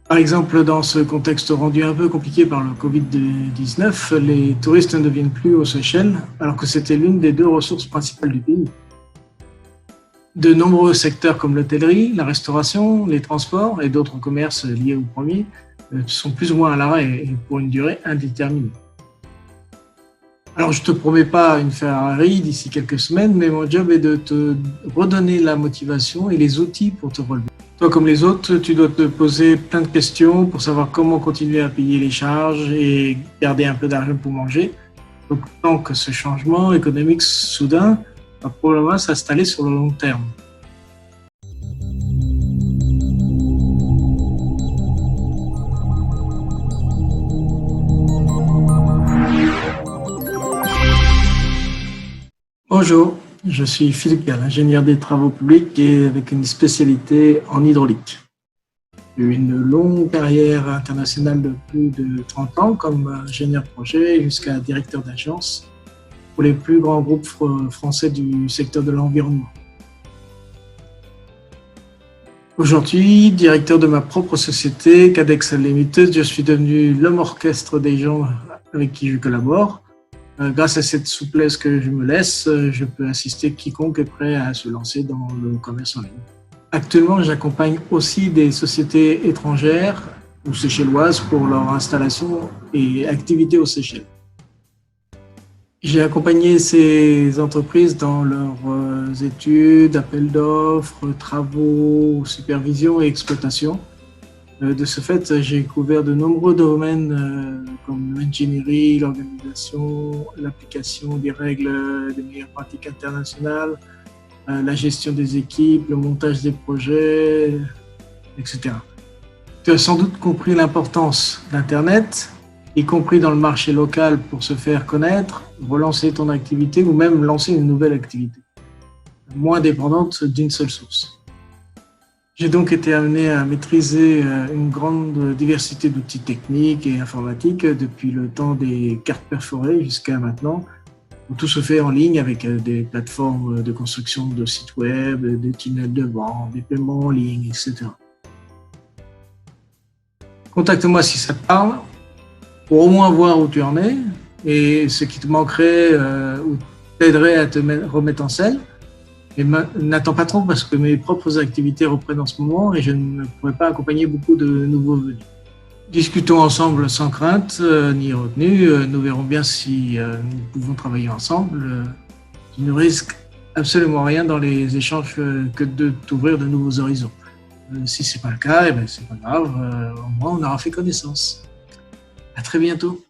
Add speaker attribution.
Speaker 1: Par exemple, dans ce contexte rendu un peu compliqué par le Covid-19, les touristes ne viennent plus aux Seychelles, alors que c'était l'une des deux ressources principales du pays. De nombreux secteurs comme l'hôtellerie, la restauration, les transports et d'autres commerces liés au premier sont plus ou moins à l'arrêt et pour une durée indéterminée. Alors, je ne te promets pas une Ferrari d'ici quelques semaines, mais mon job est de te redonner la motivation et les outils pour te relever. Toi, comme les autres, tu dois te poser plein de questions pour savoir comment continuer à payer les charges et garder un peu d'argent pour manger. Donc, tant que ce changement économique soudain va probablement s'installer sur le long terme. Bonjour, je suis Philippe Gall, ingénieur des travaux publics et avec une spécialité en hydraulique. J'ai eu une longue carrière internationale de plus de 30 ans comme ingénieur de projet jusqu'à directeur d'agence pour les plus grands groupes français du secteur de l'environnement. Aujourd'hui, directeur de ma propre société, Cadex Limited, je suis devenu l'homme orchestre des gens avec qui je collabore. Grâce à cette souplesse que je me laisse, je peux assister quiconque est prêt à se lancer dans le commerce en ligne. Actuellement, j'accompagne aussi des sociétés étrangères ou seychelloises pour leur installation et activité aux Seychelles. J'ai accompagné ces entreprises dans leurs études, appels d'offres, travaux, supervision et exploitation. De ce fait, j'ai couvert de nombreux domaines comme l'ingénierie, l'organisation, l'application des règles des meilleures pratiques internationales, la gestion des équipes, le montage des projets, etc. Tu as sans doute compris l'importance d'Internet, y compris dans le marché local pour se faire connaître, relancer ton activité ou même lancer une nouvelle activité, moins dépendante d'une seule source. J'ai donc été amené à maîtriser une grande diversité d'outils techniques et informatiques depuis le temps des cartes perforées jusqu'à maintenant, où tout se fait en ligne avec des plateformes de construction de sites web, des tunnels de vente, des paiements en ligne, etc. Contacte-moi si ça te parle, pour au moins voir où tu en es et ce qui te manquerait ou t'aiderait à te remettre en selle. Et n'attends pas trop parce que mes propres activités reprennent en ce moment et je ne pourrai pas accompagner beaucoup de nouveaux venus. Discutons ensemble sans crainte ni retenue. Nous verrons bien si nous pouvons travailler ensemble. Tu ne risques absolument rien dans les échanges que de t'ouvrir de nouveaux horizons. Si ce n'est pas le cas, eh ben, c'est pas grave. Au moins, on aura fait connaissance. À très bientôt.